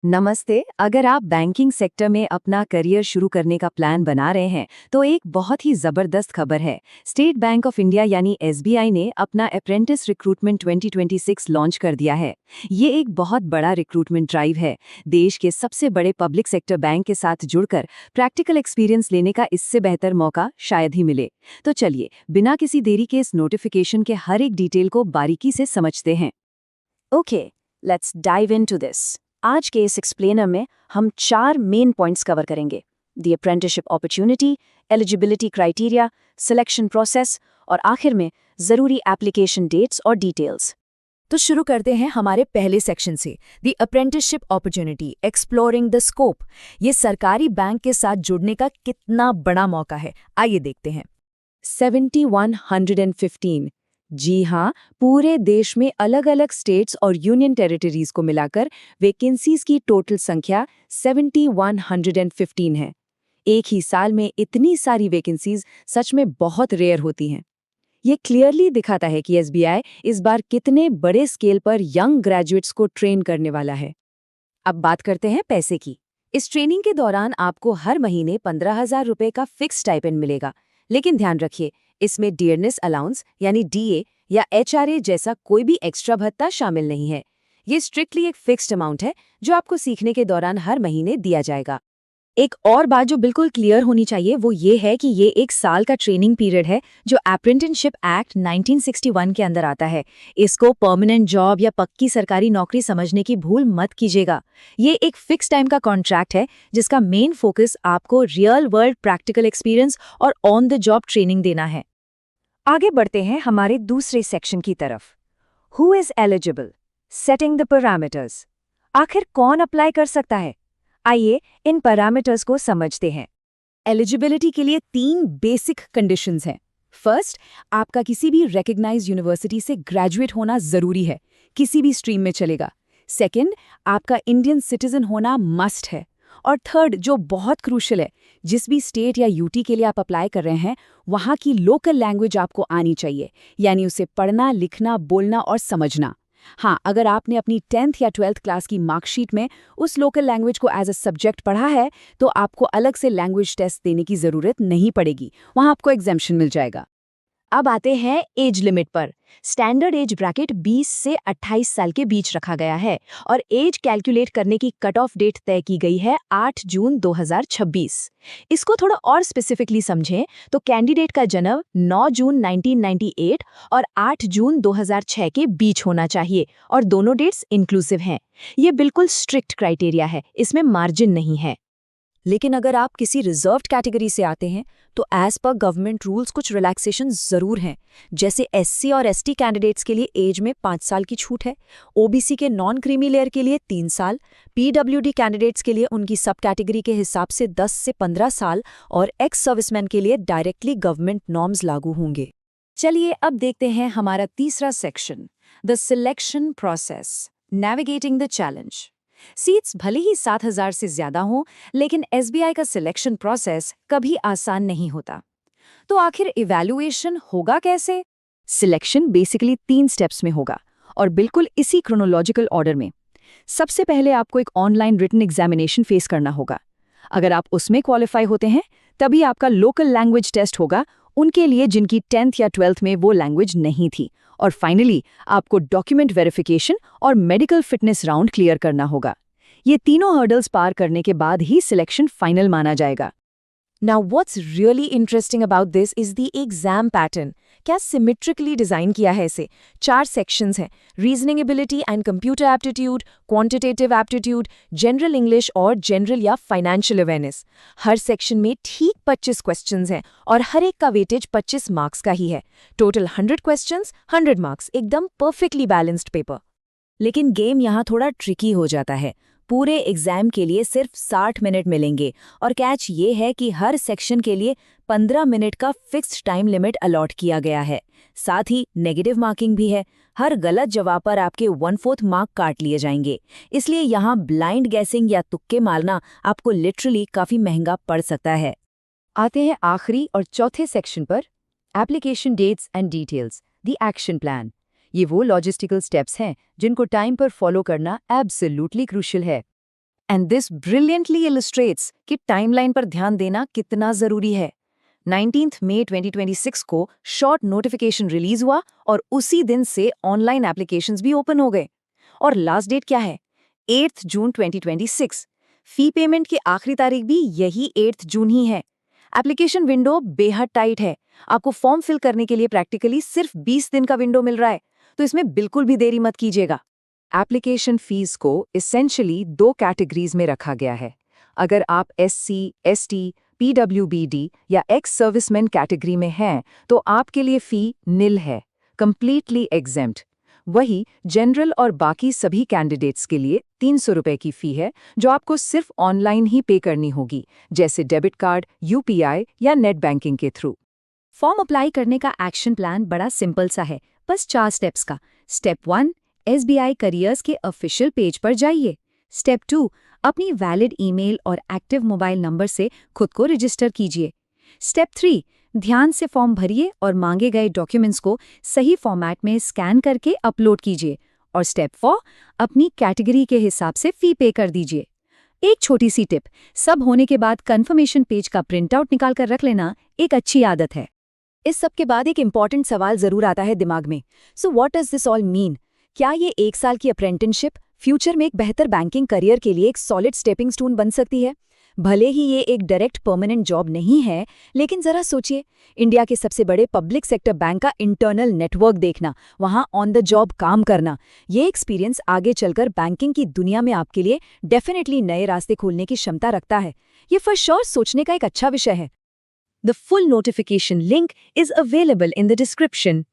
नमस्ते। अगर आप बैंकिंग सेक्टर में अपना करियर शुरू करने का प्लान बना रहे हैं तो एक बहुत ही जबरदस्त खबर है। स्टेट बैंक ऑफ इंडिया यानी एसबीआई ने अपना अप्रेंटिस रिक्रूटमेंट 2026 लॉन्च कर दिया है। ये एक बहुत बड़ा रिक्रूटमेंट ड्राइव है। देश के सबसे बड़े पब्लिक सेक्टर बैंक के साथ जुड़कर प्रैक्टिकल एक्सपीरियंस लेने का इससे बेहतर मौका शायद ही मिले। तो चलिए बिना किसी देरी के इस नोटिफिकेशन के हर एक डिटेल को बारीकी से समझते हैं। Okay, let's dive into this. आज के इस एक्सप्लेनर में हम 4 मेन पॉइंट्स कवर करेंगे: the apprenticeship opportunity, eligibility criteria, selection process और आखिर में ज़रूरी एप्लीकेशन डेट्स और डिटेल्स। तो शुरू करते हैं हमारे पहले सेक्शन से, the apprenticeship opportunity exploring the scope. ये सरकारी बैंक के साथ जुड़ने का कितना बड़ा मौका है, आइए देखते हैं। 7115। जी हाँ, पूरे देश में अलग अलग स्टेट्स और यूनियन टेरिटरीज को मिलाकर वैकेंसीज की टोटल संख्या 7115 है। एक ही साल में इतनी सारी वैकेंसीज सच में बहुत रेयर होती हैं। ये क्लियरली दिखाता है कि एसबीआई इस बार कितने बड़े स्केल पर यंग ग्रेजुएट्स को ट्रेन करने वाला है। अब बात करते हैं पैसे की। इस ट्रेनिंग के दौरान आपको हर महीने 15,000 रुपये का फिक्स स्टाइपेंड मिलेगा। लेकिन ध्यान रखिए, इसमें डियरनेस अलाउंस यानी डीए या एचआरए जैसा कोई भी एक्स्ट्रा भत्ता शामिल नहीं है। ये स्ट्रिक्टली एक फिक्स्ड अमाउंट है जो आपको सीखने के दौरान हर महीने दिया जाएगा। एक और बात जो बिल्कुल क्लियर होनी चाहिए वो ये है कि ये एक साल का ट्रेनिंग पीरियड है जो अप्रेंटिसशिप एक्ट 1961 के अंदर आता है। इसको परमानेंट जॉब या पक्की सरकारी नौकरी समझने की भूल मत कीजिएगा। ये एक फिक्स टाइम का कॉन्ट्रैक्ट है जिसका मेन फोकस आपको रियल वर्ल्ड प्रैक्टिकल एक्सपीरियंस और ऑन द जॉब ट्रेनिंग देना है। आगे बढ़ते हैं हमारे दूसरे सेक्शन की तरफ। Who is eligible, setting the parameters. आखिर कौन अप्लाई कर सकता है? आइए इन पैरामीटर्स को समझते हैं। एलिजिबिलिटी के लिए 3 बेसिक कंडीशंस हैं। फर्स्ट, आपका किसी भी रिकॉग्नाइज्ड यूनिवर्सिटी से ग्रेजुएट होना जरूरी है, किसी भी स्ट्रीम में चलेगा। सेकंड, आपका इंडियन सिटीजन होना मस्ट है। और थर्ड, जो बहुत क्रूशियल है, जिस भी स्टेट या यूटी के लिए आप अप्लाई कर रहे हैं वहाँ की लोकल लैंग्वेज आपको आनी चाहिए, यानी उसे पढ़ना, लिखना, बोलना और समझना। हाँ, अगर आपने अपनी 10th या 12th क्लास की मार्कशीट में उस लोकल लैंग्वेज को एज अ सब्जेक्ट पढ़ा है तो आपको अलग से लैंग्वेज टेस्ट देने की ज़रूरत नहीं पड़ेगी, वहाँ आपको एग्जेम्पशन मिल जाएगा। अब आते हैं एज लिमिट पर। स्टैंडर्ड एज ब्रैकेट 20 से 28 साल के बीच रखा गया है और एज कैलकुलेट करने की कट ऑफ डेट तय की गई है 8 जून 2026। इसको थोड़ा और स्पेसिफिकली समझें तो कैंडिडेट का जन्म 9 जून 1998 और 8 जून 2006 के बीच होना चाहिए और दोनों डेट्स इंक्लूसिव हैं। ये बिल्कुल स्ट्रिक्ट क्राइटेरिया है, इसमें मार्जिन नहीं है। लेकिन अगर आप किसी रिजर्व्ड कैटेगरी से आते हैं तो एज पर गवर्नमेंट रूल्स कुछ रिलैक्सेशन जरूर हैं। जैसे एससी और एसटी कैंडिडेट्स के लिए एज में 5 साल की छूट है, ओबीसी के नॉन क्रीमी लेयर के लिए 3 साल, पीडब्ल्यूडी कैंडिडेट्स के लिए उनकी सब कैटेगरी के हिसाब से 10 से 15 साल और एक्स सर्विसमैन के लिए डायरेक्टली गवर्नमेंट नॉर्म्स लागू होंगे। चलिए अब देखते हैं हमारा तीसरा section, the selection process, navigating the challenge. Seats भले ही 7,000 से ज्यादा हों, लेकिन एसबीआई का सिलेक्शन प्रोसेस कभी आसान नहीं होता। तो आखिर इवैल्यूएशन होगा कैसे? सिलेक्शन बेसिकली 3 स्टेप्स में होगा और बिल्कुल इसी क्रोनोलॉजिकल ऑर्डर में। सबसे पहले आपको एक ऑनलाइन रिटन एग्जामिनेशन फेस करना होगा। अगर आप उसमें क्वालिफाई होते हैं तभी आपका लोकल लैंग्वेज टेस्ट होगा उनके लिए जिनकी 10th या 12th में वो लैंग्वेज नहीं थी। और फाइनली आपको डॉक्यूमेंट वेरिफिकेशन और मेडिकल फिटनेस राउंड क्लियर करना होगा। ये तीनों हर्डल्स पार करने के बाद ही सिलेक्शन फाइनल माना जाएगा। Now what's really interesting about this is the exam pattern. क्या सिमेट्रिकली डिजाइन किया है इसे? 4 सेक्शंस हैं: reasoning ability and computer aptitude, quantitative aptitude, general English और जनरल या फाइनेंशियल अवेयरनेस। हर सेक्शन में ठीक 25 क्वेश्चंस हैं और हर एक का वेटेज 25 मार्क्स का ही है। टोटल 100 क्वेश्चंस, 100 मार्क्स, एकदम परफेक्टली बैलेंस्ड पेपर। लेकिन गेम यहाँ थोड़ा ट्रिकी हो जाता है। पूरे एग्जाम के लिए सिर्फ 60 मिनट मिलेंगे और कैच ये है कि हर सेक्शन के लिए 15 मिनट का फिक्स्ड टाइम लिमिट अलॉट किया गया है। साथ ही नेगेटिव मार्किंग भी है। हर गलत जवाब पर आपके 1/4 मार्क काट लिए जाएंगे। इसलिए यहाँ ब्लाइंड गैसिंग या तुक्के मारना आपको लिटरली काफी महंगा पड़ सकता है। आते हैं आखिरी और चौथे सेक्शन पर, application dates and details, the action plan. ये वो लॉजिस्टिकल स्टेप्स हैं जिनको टाइम पर फॉलो करना एब्सोल्युटली क्रूशियल है। एंड दिस ब्रिलियंटली इलस्ट्रेट्स कि टाइमलाइन पर ध्यान देना कितना जरूरी है। 19 मई 2026 को शॉर्ट नोटिफिकेशन रिलीज हुआ और उसी दिन से ऑनलाइन एप्लीकेशंस भी ओपन हो गए। और लास्ट डेट क्या है? 8 जून 2026। फी पेमेंट की आखिरी तारीख भी यही 8 जून ही है। एप्लीकेशन विंडो बेहद टाइट है। आपको फॉर्म फिल करने के लिए प्रैक्टिकली सिर्फ 20 दिन का विंडो मिल रहा है, तो इसमें बिल्कुल भी देरी मत कीजिएगा। एप्लीकेशन फीस को इसेंशियली 2 कैटेगरीज में रखा गया है। अगर आप SC, ST, PWBD या एक्स सर्विसमैन कैटेगरी में हैं, तो आपके लिए फी निल है, कंप्लीटली एग्जेम्प्ट। वही जनरल और बाकी सभी कैंडिडेट्स के लिए 300 रुपए की फी है, जो आपको सिर्फ ऑनलाइन ही पे करनी होगी, जैसे डेबिट कार्ड, UPI या नेट बैंकिंग के थ्रू। फॉर्म अप्लाई करने का एक्शन प्लान बड़ा सिंपल सा है, बस 4 स्टेप्स का। स्टेप 1, SBI करियर्स के ऑफिशियल पेज पर जाइए। स्टेप 2, अपनी वैलिड ईमेल और एक्टिव मोबाइल नंबर से खुद को रजिस्टर कीजिए। स्टेप 3, ध्यान से फॉर्म भरिए और मांगे गए डॉक्यूमेंट्स को सही फॉर्मेट में स्कैन करके अपलोड कीजिए। और स्टेप 4, अपनी कैटेगरी के हिसाब से फी पे कर दीजिए। एक छोटी सी टिप, सब होने के बाद कंफर्मेशन पेज का प्रिंटआउट निकाल कर रख लेना एक अच्छी आदत है। इस सब के बाद एक इम्पॉर्टेंट सवाल जरूर आता है दिमाग में। So what does this all mean? क्या ये 1 साल की अप्रेंटिसशिप फ्यूचर में एक बेहतर बैंकिंग करियर के लिए एक सॉलिड स्टेपिंग स्टोन बन सकती है? भले ही ये एक डायरेक्ट परमानेंट जॉब नहीं है, लेकिन जरा सोचिए, इंडिया के सबसे बड़े पब्लिक सेक्टर बैंक का इंटरनल नेटवर्क देखना, वहां ऑन द जॉब काम करना, ये एक्सपीरियंस आगे चलकर बैंकिंग की दुनिया में आपके लिए डेफिनेटली नए रास्ते खोलने की क्षमता रखता है। ये फॉर श्योर सोचने का एक अच्छा विषय है। The full notification link is available in the description.